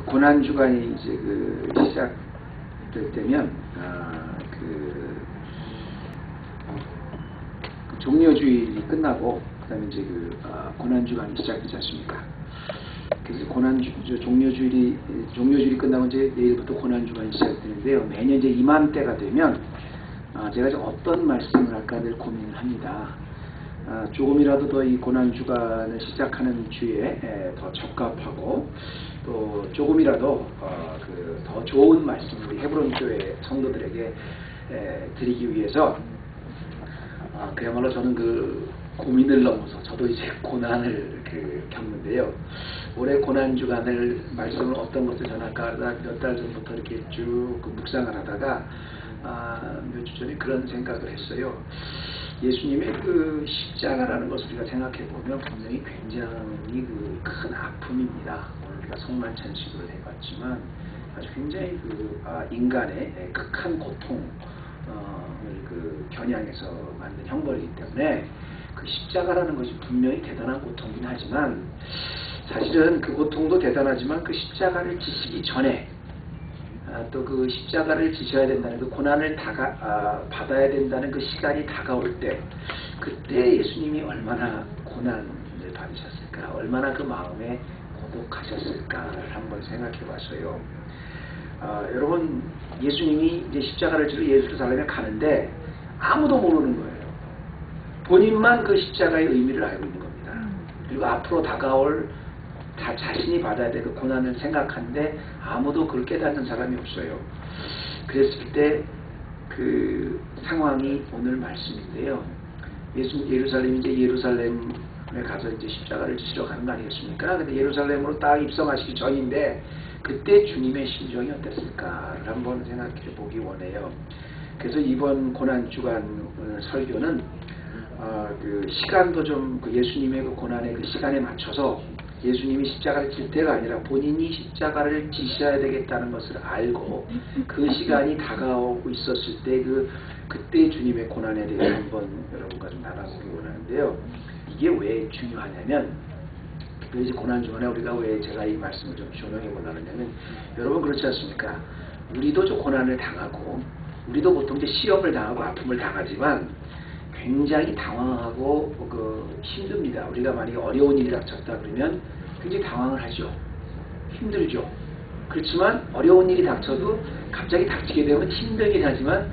고난 주간이 이제 시작될 때면 종려주일이 끝나고 그다음에 이제 고난 주간이 시작되지 않습니까? 그래서 종려주일이 끝나고 이제 내일부터 고난 주간이 시작되는데요. 매년 이제 이맘때가 되면 제가 어떤 말씀을 할까 늘 고민을 합니다. 조금이라도 더 이 고난 주간을 시작하는 주에 더 적합하고 또 조금이라도 더 좋은 말씀을 우리 헤브론 교회 성도들에게 드리기 위해서 그야말로 저는 고민을 넘어서 저도 이제 고난을 겪는데요. 올해 고난 주간을 말씀을 어떤 것을 전할까 몇 달 전부터 이렇게 쭉 묵상을 하다가 몇 주 전에 그런 생각을 했어요. 예수님의 십자가라는 것을 우리가 생각해 보면 분명히 굉장히 큰 아픔입니다. 오늘 우리가 성만찬식을 해봤지만 아주 굉장히 인간의 극한 고통을 겨냥해서 만든 형벌이기 때문에 십자가라는 것이 분명히 대단한 고통이긴 하지만 사실은 그 고통도 대단하지만 십자가를 지시기 전에 또 십자가를 지셔야 된다는 고난을 받아야 된다는 시간이 다가올 때 그때 예수님이 얼마나 고난을 받으셨을까, 얼마나 마음에 고독하셨을까를 한번 생각해 봐서요. 여러분, 예수님이 이제 십자가를 지러 예루살렘에 가는데 아무도 모르는 거예요. 본인만 십자가의 의미를 알고 있는 겁니다. 그리고 앞으로 다가올 자신이 받아야 될 고난을 생각하는데 아무도 그걸 깨닫는 사람이 없어요. 그랬을 때 상황이 오늘 말씀인데요. 예루살렘에 가서 이제 십자가를 지시러 가는 거 아니겠습니까? 근데 예루살렘으로 딱 입성하시기 전인데 그때 주님의 심정이 어땠을까를 한번 생각해 보기 원해요. 그래서 이번 고난 주간 설교는 시간도 좀 예수님의 고난의 시간에 맞춰서 예수님이 십자가를 질 때가 아니라 본인이 십자가를 지셔야 되겠다는 것을 알고 그 시간이 다가오고 있었을 때 그때 주님의 고난에 대해서 한번 여러분과 좀 나눠보기 원하는데요. 이게 왜 중요하냐면 특별히 고난 주간에 우리가 왜 제가 이 말씀을 좀 조명해 보려느냐면 여러분 그렇지 않습니까? 우리도 좀 고난을 당하고 우리도 보통 이제 시험을 당하고 아픔을 당하지만 굉장히 당황하고 힘듭니다. 우리가 만약에 어려운 일이 닥쳤다 그러면 굉장히 당황을 하죠. 힘들죠. 그렇지만 어려운 일이 닥쳐도 갑자기 닥치게 되면 힘들긴 하지만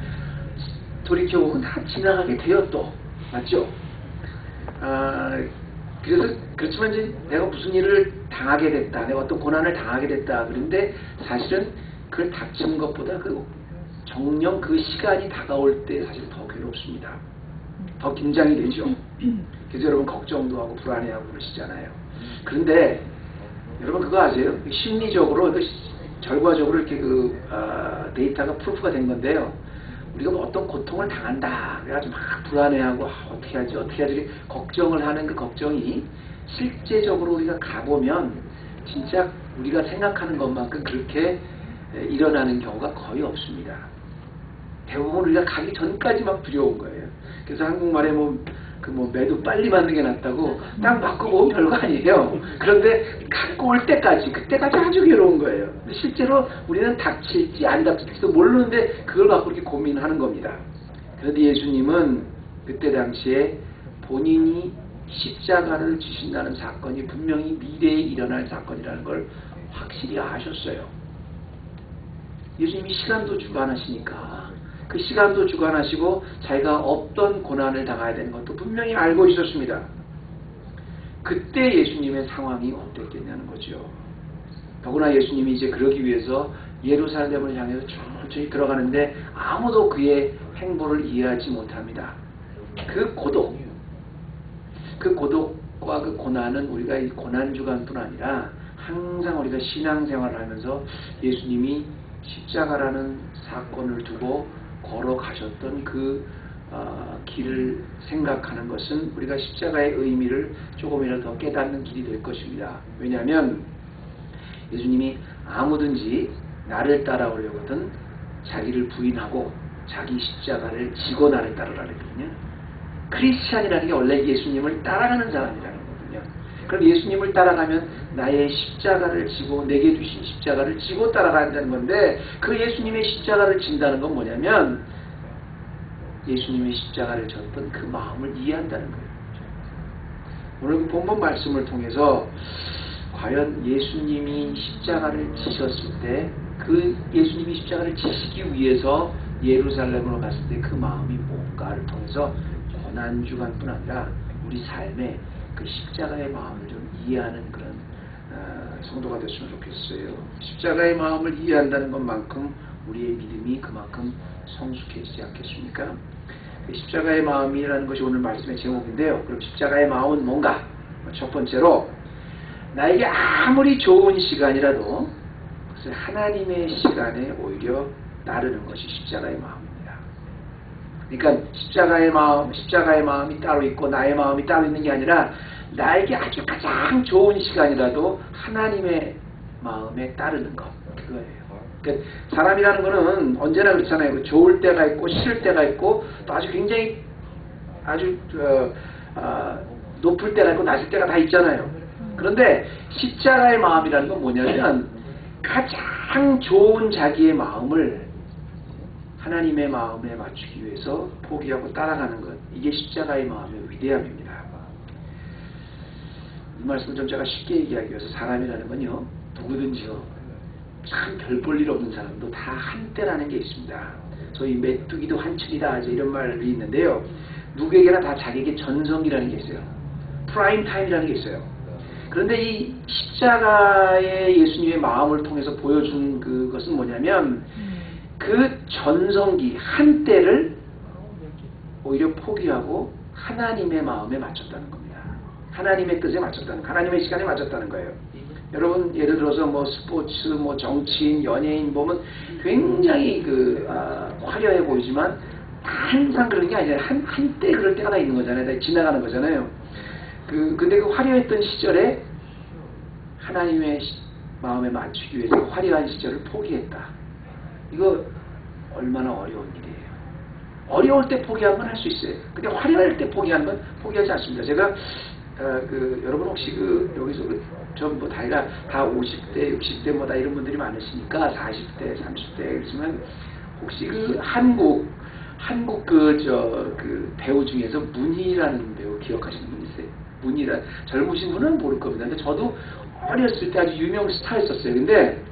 돌이켜보면 다 지나가게 돼요 또. 맞죠? 그래서 그렇지만 이제 내가 무슨 일을 당하게 됐다, 내가 어떤 고난을 당하게 됐다 그런데 사실은 그걸 닥치는 것보다 정령 시간이 다가올 때 사실 더 괴롭습니다. 더 긴장이 되죠. 그래서 여러분 걱정도 하고 불안해하고 그러시잖아요. 그런데 여러분 그거 아세요? 심리적으로 결과적으로 이렇게 데이터가 프루프가 된 건데요. 우리가 어떤 고통을 당한다 그래가지고 막 불안해하고 어떻게 하지 걱정을 하는 걱정이 실제적으로 우리가 가보면 진짜 우리가 생각하는 것만큼 그렇게 일어나는 경우가 거의 없습니다. 대부분 우리가 가기 전까지 막 두려운 거예요. 그래서 한국말에 매도 빨리 맞는 게 낫다고 딱 맞고 보면 별거 아니에요. 그런데 갖고 올 그때까지 아주 괴로운 거예요. 실제로 우리는 닥칠지 안 닥칠지도 모르는데 그걸 갖고 이렇게 고민하는 겁니다. 그런데 예수님은 그때 당시에 본인이 십자가를 지신다는 사건이 분명히 미래에 일어날 사건이라는 걸 확실히 아셨어요. 예수님이 시간도 주관하시니까 그 시간도 주관하시고 자기가 어떤 고난을 당해야 되는 것도 분명히 알고 있었습니다. 그때 예수님의 상황이 어땠겠냐는 거죠. 더구나 예수님이 이제 그러기 위해서 예루살렘을 향해서 천천히 들어가는데 아무도 그의 행보를 이해하지 못합니다. 그 고독과 고난은 우리가 이 고난 주간뿐 아니라 항상 우리가 신앙생활을 하면서 예수님이 십자가라는 사건을 두고 걸어가셨던 길을 생각하는 것은 우리가 십자가의 의미를 조금이라도 더 깨닫는 길이 될 것입니다. 왜냐하면 예수님이 아무든지 나를 따라오려거든 자기를 부인하고 자기 십자가를 지고 나를 따르라 그랬거든요. 크리스찬이라는 게 원래 예수님을 따라가는 사람이라는 거거든요. 그럼 예수님을 따라가면 나의 십자가를 지고 내게 주신 십자가를 지고 따라간다는 건데 그 예수님의 십자가를 진다는 건 뭐냐면 예수님의 십자가를 졌던 그 마음을 이해한다는 거예요. 오늘 그 본문 말씀을 통해서 과연 예수님이 십자가를 지셨을 때 그 예수님이 십자가를 지시기 위해서 예루살렘으로 갔을 때 그 마음이 뭔가를 통해서 고난주간뿐 아니라 우리 삶에 그 십자가의 마음을 좀 이해하는 그런 성도가 됐으면 좋겠어요. 십자가의 마음을 이해한다는 것만큼 우리의 믿음이 그만큼 성숙해지지 않겠습니까? 십자가의 마음이라는 것이 오늘 말씀의 제목인데요. 그럼 십자가의 마음은 뭔가? 첫 번째로 나에게 아무리 좋은 시간이라도 그것을 하나님의 시간에 오히려 따르는 것이 십자가의 마음입니다. 그러니까 십자가의 마음이 따로 있고 나의 마음이 따로 있는 게 아니라 나에게 아주 가장 좋은 시간이라도 하나님의 마음에 따르는 것, 그거예요. 그러니까 사람이라는 거는 언제나 그렇잖아요. 좋을 때가 있고 싫을 때가 있고 또 아주 굉장히 아주 높을 때가 있고 낮을 때가 다 있잖아요. 그런데 십자가의 마음이라는 건 뭐냐면 가장 좋은 자기의 마음을 하나님의 마음에 맞추기 위해서 포기하고 따라가는 것, 이게 십자가의 마음의 위대함입니다. 이 말씀을 좀 제가 쉽게 얘기하기 위해서 사람이라는 건요, 누구든지요, 참 별 볼 일 없는 사람도 다 한때라는 게 있습니다. 소위 메뚜기도 한층이다 이런 말이 있는데요. 누구에게나 다 자기에게 전성기라는 게 있어요. 프라임 타임이라는 게 있어요. 그런데 이 십자가의 예수님의 마음을 통해서 보여준 그것은 뭐냐면 그 전성기 한때를 오히려 포기하고 하나님의 마음에 맞췄다는 겁니다. 하나님의 뜻에 맞췄다는, 하나님의 시간에 맞췄다는 거예요. 여러분 예를 들어서 뭐 스포츠, 뭐 정치인, 연예인 보면 굉장히 화려해 보이지만 항상 그런 게 아니라 한때 그럴 때가 다 있는 거잖아요. 지나가는 거잖아요. 근데 그 화려했던 시절에 하나님의 마음에 맞추기 위해서 화려한 시절을 포기했다. 이거 얼마나 어려운 일이에요. 어려울 때 포기하는 건 할 수 있어요. 근데 화려할 때 포기하는 건 포기하지 않습니다. 제가 여러분 혹시 여기서 전부 다 50대, 60대 뭐 다 이런 분들이 많으시니까 40대, 30대 그러시면 혹시 한국 배우 중에서 문희라는 배우 기억하시는 분 있어요? 문희라 젊으신 분은 모를 겁니다. 근데 저도 어렸을 때 아주 유명 스타였었어요. 근데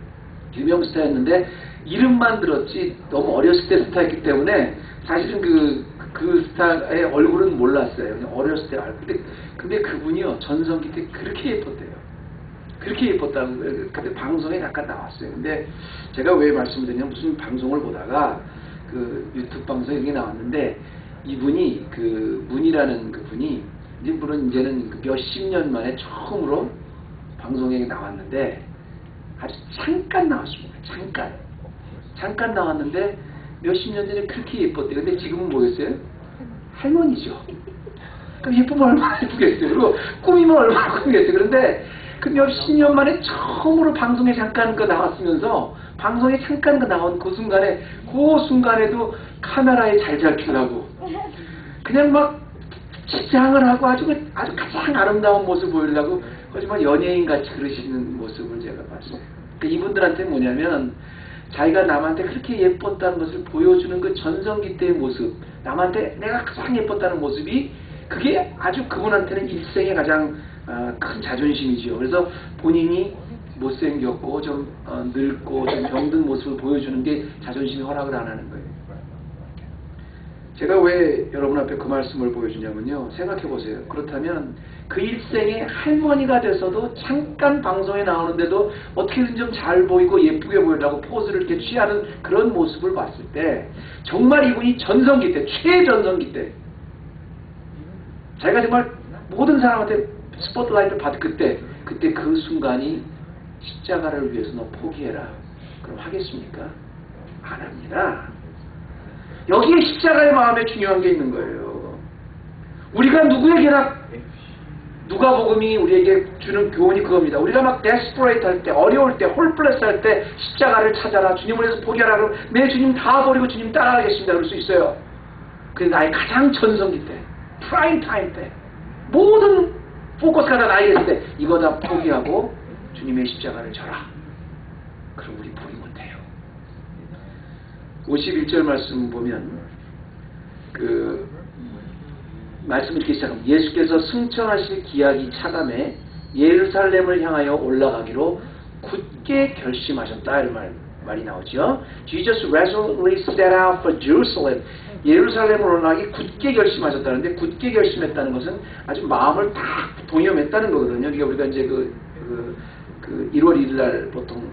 유명 스타였는데 이름만 들었지 너무 어렸을 때 스타였기 때문에 사실은 그 스타의 얼굴은 몰랐어요. 그냥 어렸을 때 알고. 근데 그분이요 전성기 때 그렇게 예뻤대요. 그렇게 예뻤다는 거예요. 근데 방송에 잠깐 나왔어요. 근데 제가 왜 말씀을 드리냐면 무슨 방송을 보다가 유튜브 방송에 이게 나왔는데 이분이 문이라는 그분이 이제는 몇십 년 만에 처음으로 방송에 나왔는데 아주 잠깐 나왔습니다. 잠깐 나왔는데 몇십 년 전에 그렇게 예뻤대요. 근데 지금은 뭐겠어요? 할머니죠. 그럼 예쁘면 얼마나 예쁘겠어요. 그리고 꾸미면 얼마나 꾸미겠어요. 그런데 그 몇십 년 만에 처음으로 방송에 잠깐 나왔으면서 방송에 잠깐 나온 그 순간에도 카메라에 잘 잡히려고 그냥 막 치장을 하고 아주 가장 아름다운 모습을 보이려고 하지만 연예인같이 그러시는 모습을 제가 봤어요. 그러니까 이분들한테 뭐냐면 자기가 남한테 그렇게 예뻤다는 것을 보여주는 그 전성기 때의 모습, 남한테 내가 가장 예뻤다는 모습이 그게 아주 그분한테는 일생의 가장 큰 자존심이지요. 그래서 본인이 못생겼고 좀 늙고 좀 병든 모습을 보여주는 게 자존심이 허락을 안 하는 거예요. 제가 왜 여러분 앞에 그 말씀을 보여주냐면요. 생각해보세요. 그렇다면 그 일생에 할머니가 돼서도 잠깐 방송에 나오는데도 어떻게든 좀 잘 보이고 예쁘게 보이려고 포즈를 이렇게 취하는 그런 모습을 봤을 때 정말 이분이 전성기 때, 최전성기 때 자기가 정말 모든 사람한테 스포트라이트를 받을 그때 그 순간이 십자가를 위해서 너 포기해라. 그럼 하겠습니까? 안 합니다. 여기에 십자가의 마음에 중요한 게 있는 거예요. 우리가 누구에게나 누가복음이 우리에게 주는 교훈이 그겁니다. 우리가 막 데스퍼레이트 할 때, 어려울 때, 홀플레스 할 때 십자가를 찾아라. 주님을 위해서 포기하라. 그러면 내 주님 다 버리고 주님 따라가겠습니다. 그럴 수 있어요. 그게 나의 가장 전성기 때, 프라임 타임 때, 모든 포커스가 다 나에게 있을 때 이거 다 포기하고 주님의 십자가를 져라. 그럼 우리 포기 못해요. 51절 말씀 보면 그 말씀을 이렇게 시작합니다. 예수께서 승천하실 기약이 차감해 예루살렘을 향하여 올라가기로 굳게 결심하셨다. 이런 말이 나오죠. Jesus resolutely set out for Jerusalem. 예루살렘으로 올라가기 굳게 결심하셨다는데, 굳게 결심했다는 것은 아주 마음을 딱 동염했다는 거거든요. 우리가 이제 그 1월 1일 날 보통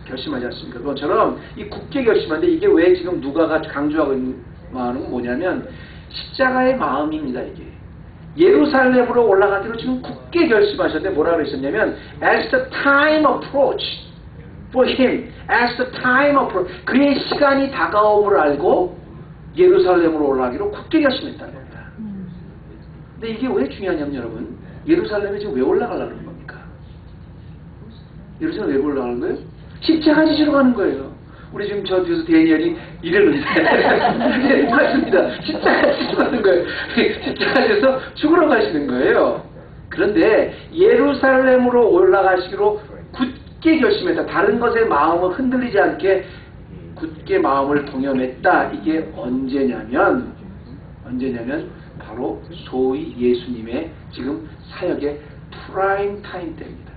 결심하지 않습니까? 그것처럼 이 굳게 결심하는데, 이게 왜 지금 누가가 강조하고 있는 마음은 뭐냐면 십자가의 마음입니다. 이게 예루살렘으로 올라가기로 지금 굳게 결심하셨는데 뭐라 그러셨냐면 as the time approached for him, as the time approached, 그의 시간이 다가옴을 알고 예루살렘으로 올라가기로 굳게 결심했다는 겁니다. 근데 이게 왜 중요하냐면 여러분, 예루살렘에 지금 왜 올라가려는 겁니까? 예루살렘 왜 올라가는 거예요? 십자가 지시러 가는 거예요. 우리 지금 저 뒤에서 데니엘이 이러는데 맞습니다. 십자가 지시러 가는 거예요. 십자가 지서 죽으러 가시는 거예요. 그런데 예루살렘으로 올라가시기로 굳게 결심했다. 다른 것에 마음을 흔들리지 않게 굳게 마음을 동염했다. 이게 언제냐면 바로 소위 예수님의 지금 사역의 프라임 타임 때입니다.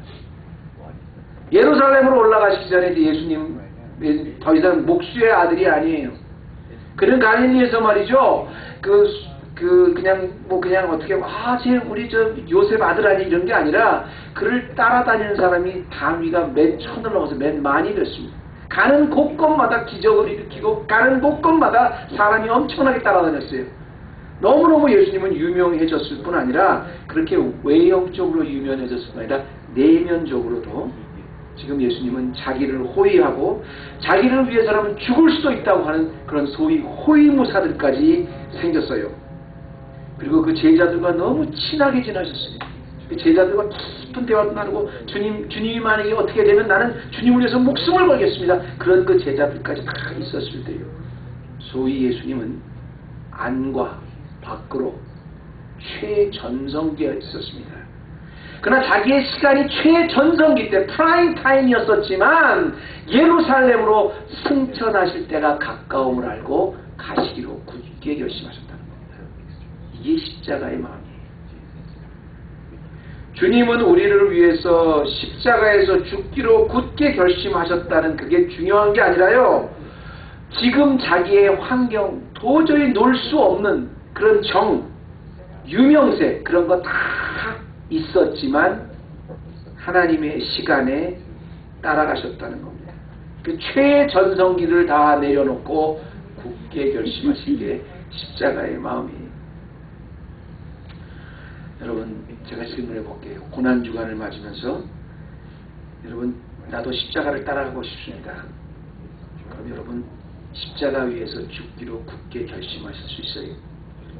예루살렘으로 올라가시기 전에 예수님 더 이상 목수의 아들이 아니에요. 그는 갈릴리에서 말이죠. 그냥 어떻게 우리 저 요셉 아들 아니 이런 게 아니라 그를 따라다니는 사람이 단위가 몇 천을 넘어서 몇 만이 됐습니다. 가는 곳곳마다 기적을 일으키고 가는 곳곳마다 사람이 엄청나게 따라다녔어요. 너무너무 예수님은 유명해졌을 뿐 아니라 그렇게 외형적으로 유명해졌을 뿐 아니라 내면적으로도 지금 예수님은 자기를 호위하고 자기를 위해서라면 죽을 수도 있다고 하는 그런 소위 호위무사들까지 생겼어요. 그리고 그 제자들과 너무 친하게 지내셨습니다. 그 제자들과 깊은 대화도 나누고 주님이 만약에 어떻게 되면 나는 주님을 위해서 목숨을 걸겠습니다. 그런 그 제자들까지 다 있었을 때요. 소위 예수님은 안과 밖으로 최전성기에 있었습니다. 그러나 자기의 시간이 최전성기 때 프라임 타임이었었지만 예루살렘으로 승천하실 때가 가까움을 알고 가시기로 굳게 결심하셨다는 겁니다. 이게 십자가의 마음이에요. 주님은 우리를 위해서 십자가에서 죽기로 굳게 결심하셨다는 그게 중요한 게 아니라요. 지금 자기의 환경, 도저히 놀 수 없는 그런 유명세 그런 거 다 있었지만 하나님의 시간에 따라가셨다는 겁니다. 그 최전성기를 다 내려놓고 굳게 결심하신 게 십자가의 마음이에요. 여러분, 제가 질문해 볼게요. 고난주간을 맞으면서 여러분, 나도 십자가를 따라가고 싶습니다. 그럼 여러분, 십자가 위에서 죽기로 굳게 결심하실 수 있어요?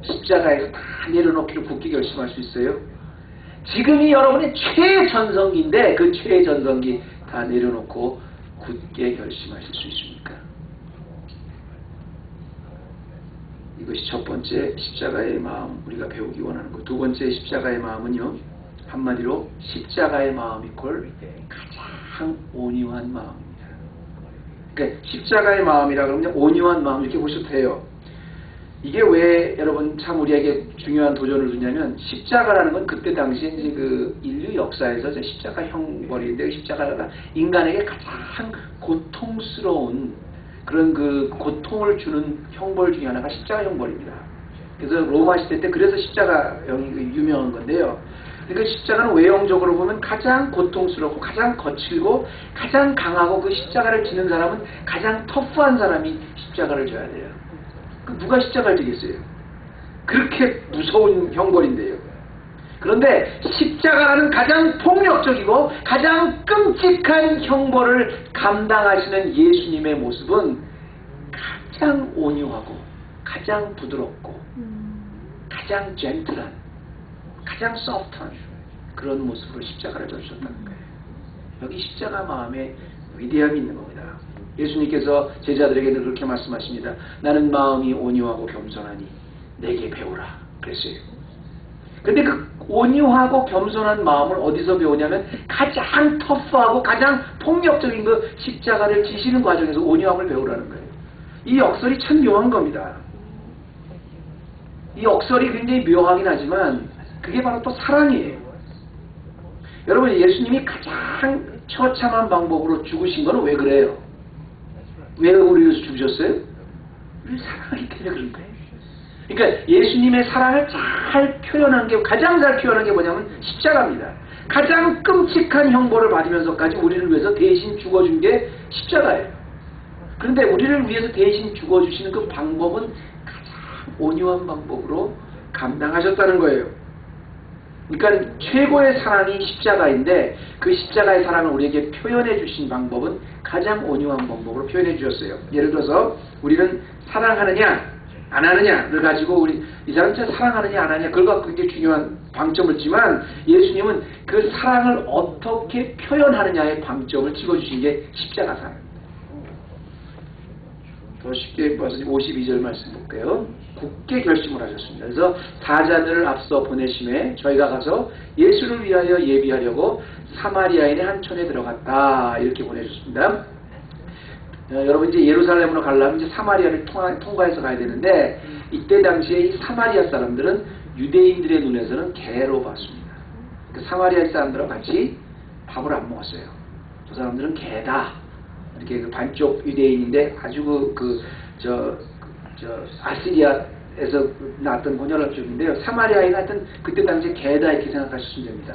십자가에서 다 내려놓기로 굳게 결심할 수 있어요? 지금이 여러분의 최전성기인데 그 최전성기 다 내려놓고 굳게 결심하실 수 있습니까? 이것이 첫 번째 십자가의 마음, 우리가 배우기 원하는 것. 두 번째 십자가의 마음은요, 한마디로 십자가의 마음이 꼴 가장 온유한 마음입니다. 그러니까 십자가의 마음이라 그러면 온유한 마음 이렇게 보셔도 돼요. 이게 왜 여러분 참 우리에게 중요한 도전을 주냐면, 십자가라는 건 그때 당시에 이제 그 인류 역사에서 십자가 형벌인데, 십자가가 인간에게 가장 고통스러운 그런 그 고통을 주는 형벌 중에 하나가 십자가 형벌입니다. 그래서 로마 시대 때 그래서 십자가형이 유명한 건데요. 그러니까 십자가는 외형적으로 보면 가장 고통스럽고 가장 거칠고 가장 강하고, 그 십자가를 지는 사람은 가장 터프한 사람이 십자가를 져야 돼요. 누가 십자가를 지겠어요? 그렇게 무서운 형벌인데요. 그런데 십자가라는 가장 폭력적이고 가장 끔찍한 형벌을 감당하시는 예수님의 모습은 가장 온유하고 가장 부드럽고 가장 젠틀한, 가장 소프트한 그런 모습으로 십자가를 져주셨다는 거예요. 여기 십자가 마음에 위대함이 있는 겁니다. 예수님께서 제자들에게는 그렇게 말씀하십니다. 나는 마음이 온유하고 겸손하니 내게 배우라 그랬어요. 근데 그 온유하고 겸손한 마음을 어디서 배우냐면 가장 터프하고 가장 폭력적인 그 십자가를 지시는 과정에서 온유함을 배우라는 거예요. 이 역설이 참 묘한 겁니다. 이 역설이 굉장히 묘하긴 하지만 그게 바로 또 사랑이에요. 여러분, 예수님이 가장 처참한 방법으로 죽으신 건 왜 그래요? 왜 우리 위해서 죽으셨어요? 우리 사랑하기 때문에 그런 거예요. 그러니까 예수님의 사랑을 잘 표현한 게, 가장 잘 표현한 게 뭐냐면 십자가입니다. 가장 끔찍한 형벌을 받으면서까지 우리를 위해서 대신 죽어준 게 십자가예요. 그런데 우리를 위해서 대신 죽어주시는 그 방법은 가장 온유한 방법으로 감당하셨다는 거예요. 그러니까 최고의 사랑이 십자가인데 그 십자가의 사랑을 우리에게 표현해 주신 방법은 가장 온유한 방법으로 표현해 주셨어요. 예를 들어서 우리는 사랑하느냐 안 하느냐를 가지고 우리 이 사람 진짜 사랑하느냐 안 하느냐 그걸 갖고 굉장히 중요한 방점을 지만 예수님은 그 사랑을 어떻게 표현하느냐의 방점을 찍어주신 게 십자가 사랑입니다. 더 쉽게 봐서 52절 말씀 볼게요. 굳게 결심을 하셨습니다. 그래서 사자들을 앞서 보내심에 저희가 가서 예수를 위하여 예비하려고 사마리아인의 한 촌에 들어갔다. 이렇게 보내주셨습니다. 여러분 이제 예루살렘으로 가려면 이제 사마리아를 통과해서 가야 되는데 이때 당시에 이 사마리아 사람들은 유대인들의 눈에서는 개로 봤습니다. 그 사마리아 사람들하고 같이 밥을 안 먹었어요. 저 사람들은 개다. 이렇게 그 반쪽 유대인인데 아주 아시리아에서 나왔던 혼혈족인데요. 사마리아인 하여튼 그때 당시에 개다 이렇게 생각하시면 됩니다.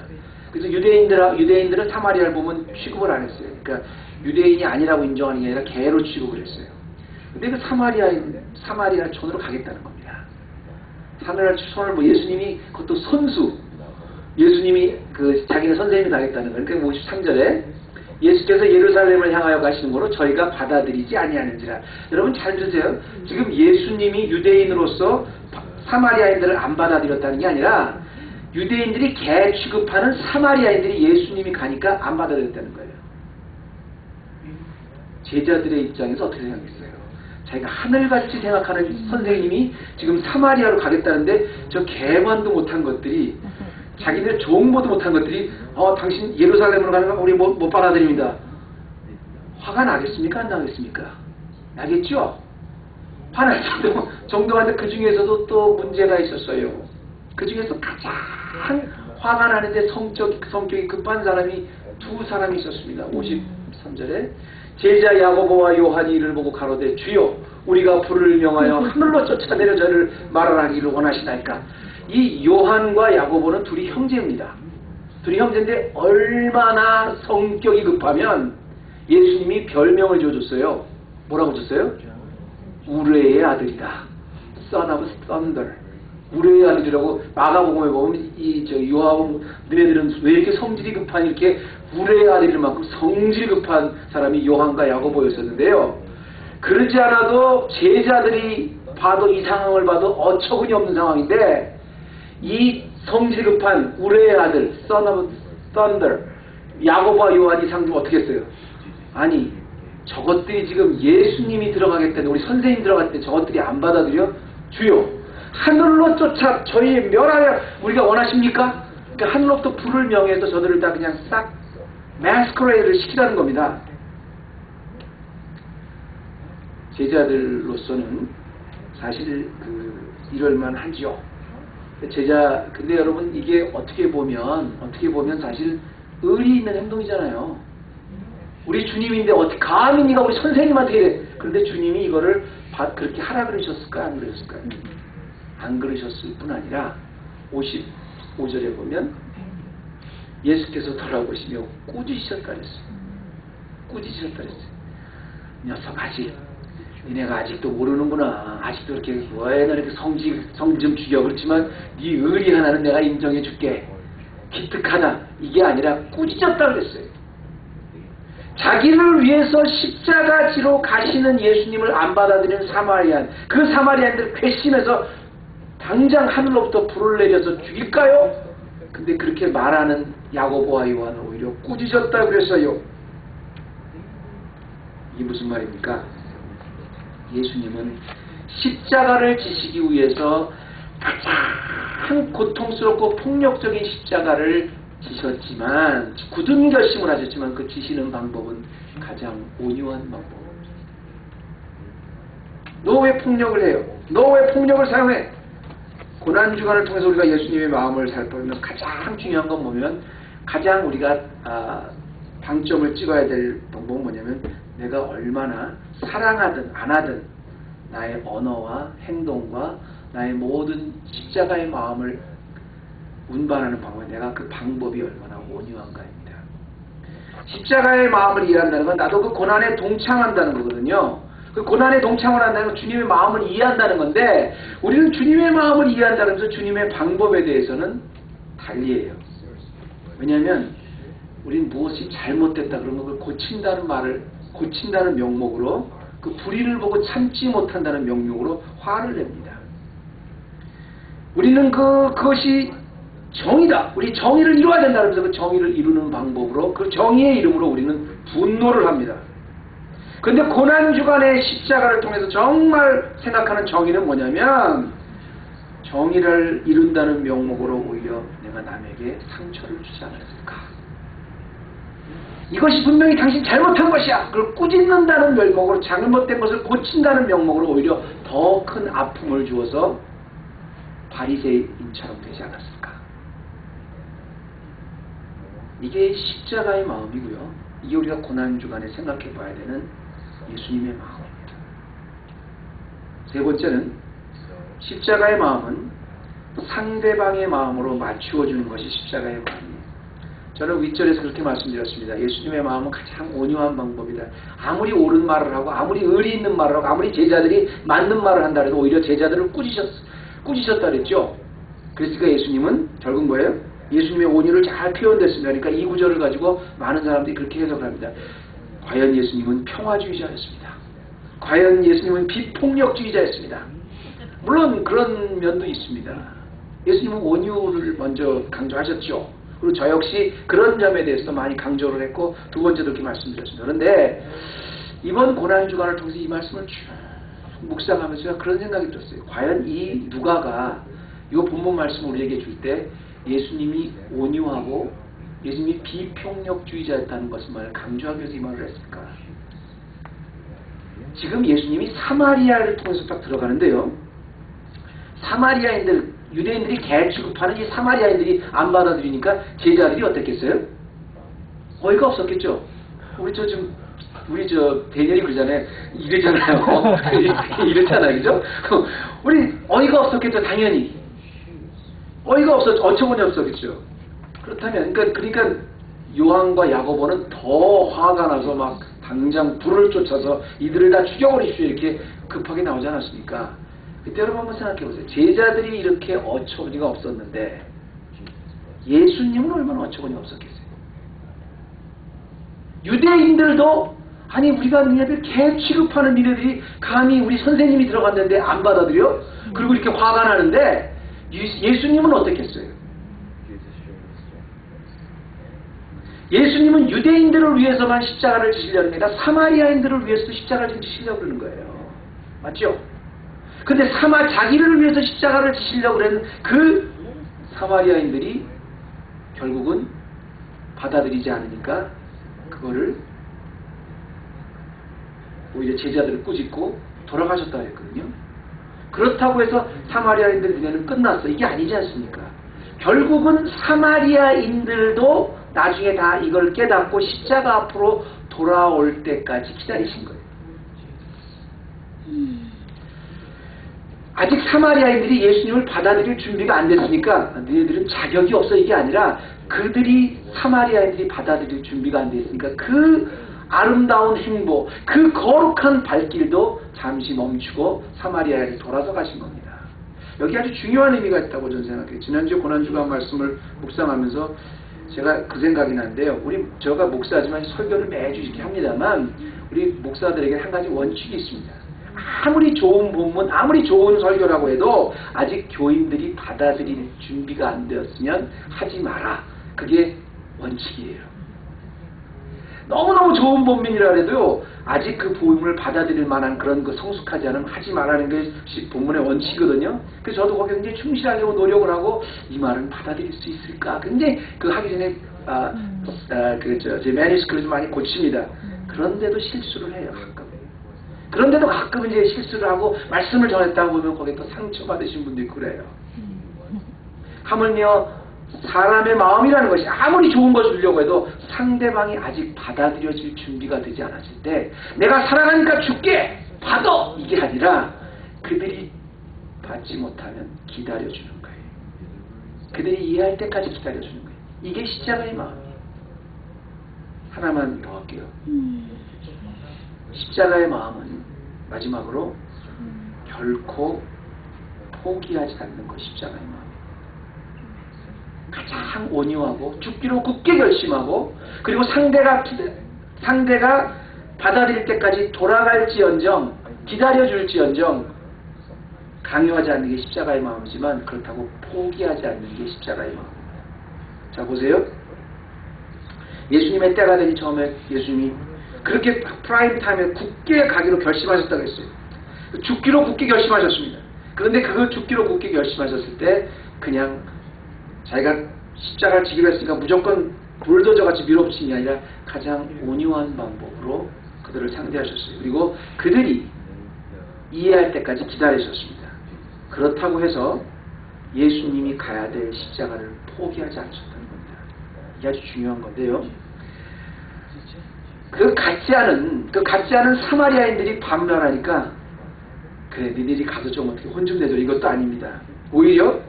그래서 유대인들은 사마리아를 보면 취급을 안 했어요. 그러니까 유대인이 아니라고 인정하는 게 아니라 개로 취급을 했어요. 근데 그 사마리아 촌으로 가겠다는 겁니다. 사마리아 촌을 뭐 예수님이 그것도 선수, 예수님이 그 자기는 선생님이 나겠다는 거예요. 그러니까 53절에 예수께서 예루살렘을 향하여 가시는 거로 저희가 받아들이지 아니하는지라. 여러분 잘 들으세요. 지금 예수님이 유대인으로서 사마리아인들을 안 받아들였다는 게 아니라 유대인들이 개 취급하는 사마리아인들이 예수님이 가니까 안 받아들였다는 거예요. 제자들의 입장에서 어떻게 생각했어요? 자기가 하늘같이 생각하는 선생님이 지금 사마리아로 가겠다는데 저 개만도 못한 것들이 자기들 정보도 못한 것들이 당신 예루살렘으로 가는 거 우리 못 받아들입니다. 화가 나겠습니까? 안 나겠습니까? 나겠죠? 화날 정도인데 그 중에서도 또 문제가 있었어요. 그 중에서 가장 화가 나는데 성격이 급한 사람이 두 사람이 있었습니다. 53절에 제자 야고보와 요한이 이를 보고 가로되 주여 우리가 불을 명하여 하늘로 쫓아내려 저를 말하기를 원하시나이까. 이 요한과 야고보는 둘이 형제입니다. 둘이 형제인데 얼마나 성격이 급하면 예수님이 별명을 지어줬어요. 뭐라고 줬어요? 우레의 아들이다. Son of Thunder. 우레의 아들이라고 마가복음에 보면 요하고 너희들은 왜 이렇게 성질이 급한 이렇게 우레의 아들일 만큼 성질 급한 사람이 요한과 야고보였었는데요. 그러지 않아도 제자들이 봐도 이 상황을 봐도 어처구니 없는 상황인데 이 성질 급한 우레의 아들 Son of Thunder 야고보와 요한이 상중 어떻게 했어요? 아니 저것들이 지금 예수님이 들어가겠다는데 우리 선생님 들어갈 때 저것들이 안 받아들여? 주여 하늘로 쫓아 저희 멸하여 우리가 원하십니까? 그러니까 하늘로부터 불을 명해서 저들을 다 그냥 싹 마스크레이드를 시키라는 겁니다. 제자들로서는 사실 이럴만 하지요. 근데 여러분 이게 어떻게 보면 사실 의리 있는 행동이잖아요. 우리 주님인데 어떻게 감히 네가 우리 선생님한테 이래. 그런데 주님이 이거를 그렇게 하라 그러셨을까 안 그러셨을까요? 안 그러셨을 뿐 아니라 55절에 보면 예수께서 돌아보시며 꾸짖으셨다 그랬어요. 꾸짖으셨다 그랬어요. 녀석 아직 니네가 아직도 모르는구나. 아직도 이렇게 왜 너는 이렇게 성 좀 죽여. 그렇지만 네 의리 하나는 내가 인정해 줄게. 기특하다. 이게 아니라 꾸짖었다 그랬어요. 자기를 위해서 십자가 지로 가시는 예수님을 안 받아들이는 사마리안, 그 사마리안들 괘씸해서 당장 하늘로부터 불을 내려서 죽일까요? 근데 그렇게 말하는 야고보와 요한은 오히려 꾸짖었다 그랬어요. 이게 무슨 말입니까? 예수님은 십자가를 지시기 위해서 가장 가장 고통스럽고 폭력적인 십자가를 지셨지만, 굳은 결심을 하셨지만 그 지시는 방법은 가장 온유한 방법입니다. 너 왜 폭력을 해요? 너 왜 폭력을 사용해? 고난주간을 통해서 우리가 예수님의 마음을 살펴보면 가장 중요한 건 뭐냐면, 가장 우리가 방점을 찍어야 될 방법은 뭐냐면, 내가 얼마나 사랑하든 안 하든 나의 언어와 행동과 나의 모든 십자가의 마음을 운반하는 방법, 내가 그 방법이 얼마나 온유한가입니다. 십자가의 마음을 이해한다는 건 나도 그 고난에 동참한다는 거거든요. 그 고난에 동참을 한다는 건 주님의 마음을 이해한다는 건데, 우리는 주님의 마음을 이해한다는 것은 주님의 방법에 대해서는 달리해요. 왜냐하면 우리는 무엇이 잘못됐다 그러면 그걸 고친다는 명목으로, 그 불의를 보고 참지 못한다는 명목으로 화를 냅니다. 우리는 그것이 정의다, 우리 정의를 이루어야 된다 그러면서 그 정의를 이루는 방법으로, 그 정의의 이름으로 우리는 분노를 합니다. 그런데 고난주간의 십자가를 통해서 정말 생각하는 정의는 뭐냐면, 정의를 이룬다는 명목으로 오히려 내가 남에게 상처를 주지 않았을까? 이것이 분명히 당신 잘못한 것이야. 그걸 꾸짖는다는 명목으로, 잘못된 것을 고친다는 명목으로 오히려 더 큰 아픔을 주어서 바리새인처럼 되지 않았을까? 이게 십자가의 마음이고요. 이게 우리가 고난주간에 생각해 봐야 되는 예수님의 마음입니다. 세 번째는, 십자가의 마음은 상대방의 마음으로 맞추어 주는 것이 십자가의 마음이에요. 저는 윗절에서 그렇게 말씀드렸습니다. 예수님의 마음은 가장 온유한 방법이다. 아무리 옳은 말을 하고 아무리 의리 있는 말을 하고 아무리 제자들이 맞는 말을 한다 해도 오히려 제자들을 꾸짖었다 그랬죠. 그러니까 예수님은 결국 뭐예요? 예수님의 온유를 잘 표현됐습니다. 그러니까 이 구절을 가지고 많은 사람들이 그렇게 해석을 합니다. 과연 예수님은 평화주의자였습니다. 과연 예수님은 비폭력주의자였습니다. 물론 그런 면도 있습니다. 예수님은 온유를 먼저 강조하셨죠. 그리고 저 역시 그런 점에 대해서도 많이 강조를 했고, 두 번째도 이렇게 말씀드렸습니다. 그런데 이번 고난주간을 통해서 이 말씀을 쭉 묵상하면서 제가 그런 생각이 들었어요. 과연 이 누가가 이 본문 말씀을 우리에게 줄 때 예수님이 온유하고 예수님이 비폭력주의자였다는 것을 강조하기 위해서 이 말을 했을까? 지금 예수님이 사마리아를 통해서 딱 들어가는데요. 사마리아인들, 유대인들이 개 취급하는 이 사마리아인들이 안 받아들이니까 제자들이 어땠겠어요? 어이가 없었겠죠. 우리 대년이 그러잖아요. 이랬잖아요. 그죠? 우리 어이가 없었겠죠. 당연히. 어이가 어처구니 없었겠죠. 그렇다면, 그러니까 요한과 야고보는 더 화가 나서 막 당장 불을 쫓아서 이들을 다 죽여버리십시오. 이렇게 급하게 나오지 않았습니까? 그때 여러분 한번 생각해 보세요. 제자들이 이렇게 어처구니가 없었는데 예수님은 얼마나 어처구니가 없었겠어요. 유대인들도, 아니 우리가 니네들 개 취급하는 니네들이 감히 우리 선생님이 들어갔는데 안 받아들여? 그리고 이렇게 화가 나는데 예수님은 어떻겠어요? 예수님은 유대인들을 위해서만 십자가를 지시려는 게 아니라 사마리아인들을 위해서도 십자가를 지시려고 그러는 거예요. 맞죠? 근데 자기를 위해서 십자가를 지시려고 그러는 그 사마리아인들이 결국은 받아들이지 않으니까 그거를 오히려 제자들을 꾸짖고 돌아가셨다 했거든요. 그렇다고 해서 사마리아인들 눈에는 끝났어. 이게 아니지 않습니까? 결국은 사마리아인들도 나중에 다 이걸 깨닫고 십자가 앞으로 돌아올 때까지 기다리신 거예요. 아직 사마리아인들이 예수님을 받아들일 준비가 안 됐으니까 너희들은 자격이 없어, 이게 아니라 그들이 사마리아인들이 받아들일 준비가 안 됐으니까 그 아름다운 행보, 그 거룩한 발길도 잠시 멈추고 사마리아에 돌아서 가신 겁니다. 여기 아주 중요한 의미가 있다고 저는 생각해요. 지난주에 고난주간 말씀을 묵상하면서 제가 그 생각이 나는데요. 제가 목사지만 설교를 매주 이렇게 합니다만 우리 목사들에게 한 가지 원칙이 있습니다. 아무리 좋은 본문, 아무리 좋은 설교라고 해도 아직 교인들이 받아들일 준비가 안 되었으면 하지 마라. 그게 원칙이에요. 너무너무 좋은 본민이라 해도요, 아직 그 복음을 받아들일 만한 그런 그 성숙하지 않으면 하지 말라는 게 본문의 원칙이거든요. 그래서 저도 거기에 굉장히 충실하려고 노력을 하고, 이 말은 받아들일 수 있을까? 근데 그 하기 전에, 제 매니스크를 좀 많이 고칩니다. 그런데도 실수를 해요, 가끔. 그런데도 가끔 이제 실수를 하고, 말씀을 전했다고 보면 거기에 또 상처받으신 분도 있고 그래요. 하물며, 사람의 마음이라는 것이 아무리 좋은 것을 주려고 해도 상대방이 아직 받아들여질 준비가 되지 않았을 때, 내가 사랑하니까 줄게! 받아! 이게 아니라 그들이 받지 못하면 기다려주는 거예요. 그들이 이해할 때까지 기다려주는 거예요. 이게 십자가의 마음이에요. 하나만 더 할게요. 십자가의 마음은 마지막으로 결코 포기하지 않는 것이 십자가의 마음이에요. 가장 온유하고 죽기로 굳게 결심하고, 그리고 상대가 받아들일 때까지 돌아갈지언정, 기다려줄지언정 강요하지 않는 게 십자가의 마음이지만, 그렇다고 포기하지 않는 게 십자가의 마음입니다. 자, 보세요. 예수님의 때가 되니 처음에 예수님이 그렇게 프라임 타임에 굳게 가기로 결심하셨다고 했어요. 죽기로 굳게 결심하셨습니다. 그런데 그 죽기로 굳게 결심하셨을 때 그냥 자기가 십자가를 지기로 했으니까 무조건 불도저같이 밀어붙인 게 아니라 가장 온유한 방법으로 그들을 상대하셨어요. 그리고 그들이 이해할 때까지 기다리셨습니다. 그렇다고 해서 예수님이 가야 될 십자가를 포기하지 않으셨다는 겁니다. 이게 아주 중요한 건데요. 그 같지 않은 사마리아인들이 반면하니까, 그래, 니들이 가서 좀 어떻게 혼 좀 내줘. 이것도 아닙니다. 오히려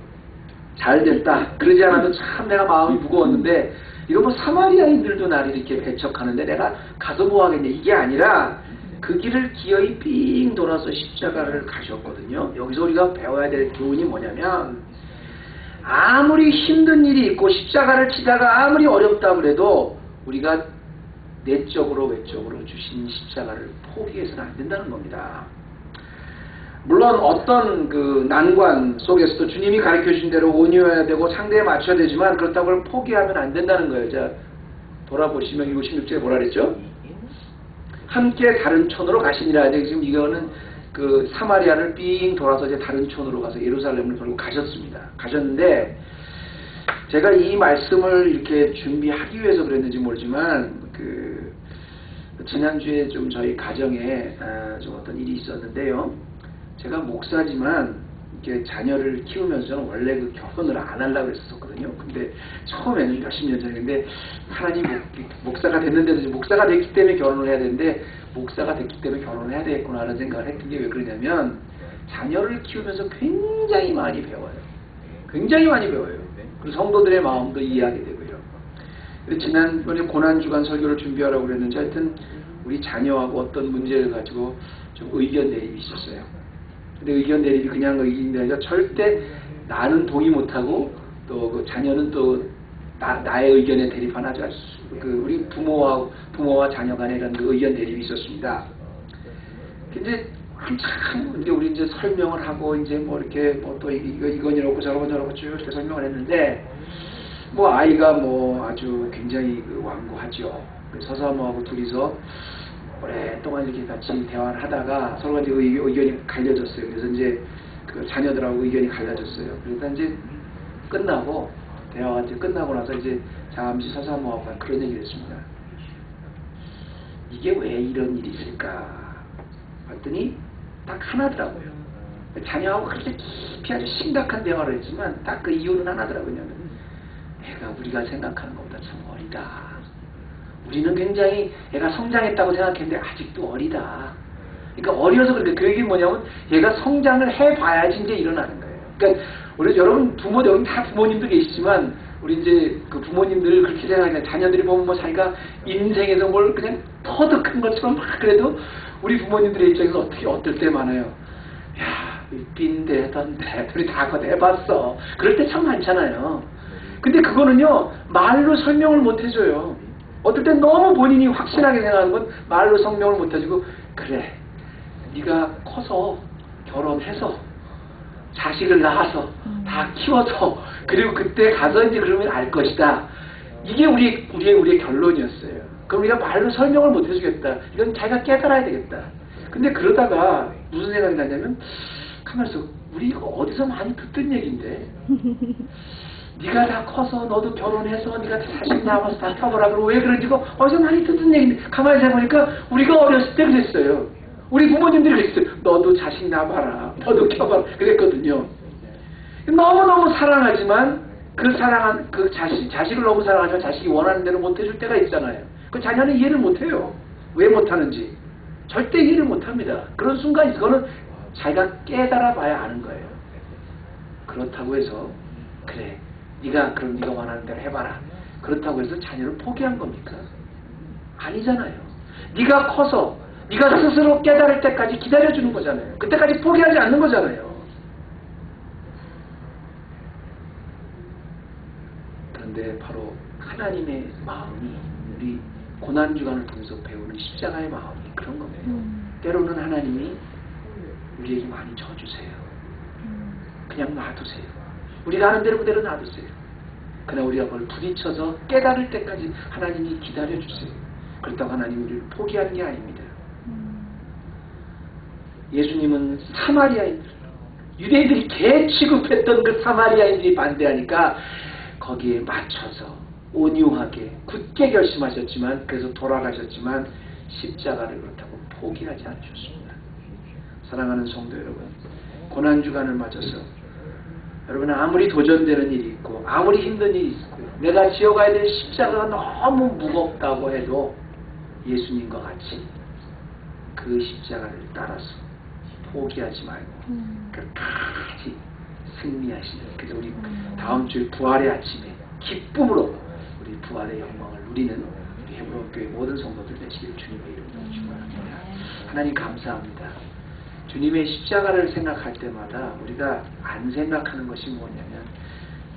잘 됐다. 그러지 않아도 참 내가 마음이 무거웠는데, 이거 뭐 사마리아인들도 나를 이렇게 배척하는데 내가 가서 뭐 하겠냐. 이게 아니라 그 길을 기어이 삥 돌아서 십자가를 가셨거든요. 여기서 우리가 배워야 될 교훈이 뭐냐면, 아무리 힘든 일이 있고 십자가를 치다가 아무리 어렵다 그래도 우리가 내적으로 외적으로 주신 십자가를 포기해서는 안 된다는 겁니다. 물론 어떤 그 난관 속에서도 주님이 가르쳐 주신 대로 온유해야 되고 상대에 맞춰야 되지만, 그렇다고 그걸 포기하면 안 된다는 거예요. 자, 돌아보시면 56절에 뭐라 그랬죠? 함께 다른 촌으로 가시니라. 지금 이거는 그 사마리아를 삥 돌아서 이제 다른 촌으로 가서 예루살렘을 결국 가셨는데, 제가 이 말씀을 이렇게 준비하기 위해서 그랬는지 모르지만, 지난주에 좀 저희 가정에 좀 어떤 일이 있었는데요. 제가 목사지만 이렇게 자녀를 키우면서 저는 원래 그 결혼을 안 하려고 했었거든요. 근데 처음에는 몇십 년 전인데, 하나님 목사가 됐는데도 목사가 됐기 때문에 결혼을 해야 되는데, 목사가 됐기 때문에 결혼을 해야 되겠구나 하는 생각을 했던 게 왜 그러냐면, 자녀를 키우면서 굉장히 많이 배워요. 굉장히 많이 배워요. 그리고 성도들의 마음도 이해하게 되고요. 지난번에 고난주간 설교를 준비하라고 그랬는지, 하여튼 우리 자녀하고 어떤 문제를 가지고 좀 의견 대립이 있었어요. 근데 의견 대립이 그냥 의견이 아니라 절대 나는 동의 못하고, 또 그 자녀는 또 나의 의견에 대립하는 아주 우리 부모와 자녀 간에 이런 그 의견 대립이 있었습니다. 근데 한참 이제 우리 이제 설명을 하고, 이제 뭐 이렇게 뭐 또 이건 이렇고 저러고 쭉 이렇게 설명을 했는데, 뭐 아이가 뭐 아주 굉장히 그 완고하죠. 서사모하고 둘이서 오랫동안 이렇게 같이 대화를 하다가 서로가 이제 의견이 갈려졌어요. 그래서 이제 그 자녀들하고 의견이 갈라졌어요. 그러니까 이제 대화가 이제 끝나고 나서 이제 잠시 서사모하고 그런 얘기를 했습니다. 이게 왜 이런 일이 있을까 봤더니 딱 하나더라고요. 자녀하고 그렇게 깊이 아주 심각한 대화를 했지만 딱 그 이유는 하나더라고요. 애가 우리가 생각하는 것보다 참 어리다. 우리는 굉장히 애가 성장했다고 생각했는데 아직도 어리다. 그러니까 어려서 그런데 그 얘기는 뭐냐면, 얘가 성장을 해봐야지 이제 일어나는 거예요. 그러니까 우리 여러분 여기 다 부모님도 계시지만, 우리 이제 그 부모님들 그렇게 생각하는 자녀들이 보면 뭐 자기가 인생에서 뭘 그냥 터득한 것처럼 막 그래도, 우리 부모님들의 입장에서 어떨 때 많아요. 야, 빈대던데 우리 다 그거 해봤어. 그럴 때 참 많잖아요. 근데 그거는요, 말로 설명을 못 해줘요. 어떨 땐 너무 본인이 확신하게 생각하는 건 말로 설명을 못 해주고, 그래, 네가 커서 결혼해서 자식을 낳아서 다 키워서 그리고 그때 가서 이제 그러면 알 것이다. 이게 우리의 결론이었어요. 그럼 우리가 말로 설명을 못 해주겠다. 이건 자기가 깨달아야 되겠다. 근데 그러다가 무슨 생각이 나냐면 가만있어. 우리 이거 어디서 많이 듣던 얘기인데 네가 다 커서 너도 결혼해서 네가 자식 낳아서 다 펴보라. 그러고 왜 그런지 이거 어디서 많이 듣던 얘기인데 가만히 생각해보니까 우리가 어렸을 때 그랬어요. 우리 부모님들이 그랬어요. 너도 자식 낳아봐라. 너도 켜봐라. 그랬거든요. 너무너무 사랑하지만 그 사랑한 그 자식을 너무 사랑하지만 자식이 원하는 대로 못 해줄 때가 있잖아요. 그 자녀는 이해를 못해요. 왜 못하는지. 절대 이해를 못합니다. 그런 순간이 그거는 자기가 깨달아 봐야 아는 거예요. 그렇다고 해서 그래 네가 그럼 네가 원하는 대로 해봐라. 그렇다고 해서 자녀를 포기한 겁니까? 아니잖아요. 네가 커서 네가 스스로 깨달을 때까지 기다려주는 거잖아요. 그때까지 포기하지 않는 거잖아요. 그런데 바로 하나님의 마음이 우리 고난주간을 통해서 배우는 십자가의 마음이 그런 겁니다. 때로는 하나님이 우리에게 많이 져주세요. 그냥 놔두세요. 우리가 하는 대로 그대로 놔두세요. 그러나 우리가 그걸 부딪혀서 깨달을 때까지 하나님이 기다려주세요. 그렇다고 하나님 우리를 포기하는 게 아닙니다. 예수님은 사마리아인들, 유대인들이 개 취급했던 그 사마리아인들이 반대하니까 거기에 맞춰서 온유하게 굳게 결심하셨지만 그래서 돌아가셨지만 십자가를 그렇다고 포기하지 않으셨습니다. 사랑하는 성도 여러분, 고난주간을 맞아서 여러분 아무리 도전되는 일이 있고 아무리 힘든 일이 있고요. 내가 지어가야 될 십자가가 너무 무겁다고 해도 예수님과 같이 그 십자가를 따라서 포기하지 말고 끝까지 승리하시는 그래서 우리 다음 주 부활의 아침에 기쁨으로 우리 부활의 영광을 누리는 우리 헤브론 교회 모든 성도들 되시길 주님의 이름으로 축원합니다. 하나님 감사합니다. 주님의 십자가를 생각할 때마다 우리가 안 생각하는 것이 뭐냐면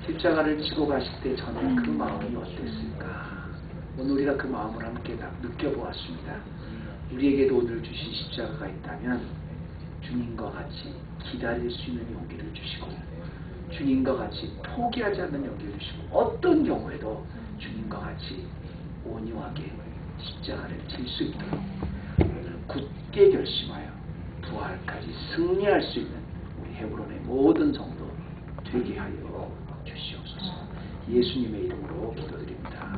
십자가를 지고 가실 때 전에 그 마음이 어땠을까. 오늘 우리가 그 마음을 함께 느껴보았습니다. 우리에게도 오늘 주신 십자가가 있다면 주님과 같이 기다릴 수 있는 용기를 주시고 주님과 같이 포기하지 않는 용기를 주시고 어떤 경우에도 주님과 같이 온유하게 십자가를 질 수 있도록 오늘 굳게 결심하여 부활까지 승리할 수 있는 우리 헤브론의 모든 성도 되게 하여 주시옵소서. 예수님의 이름으로 기도드립니다.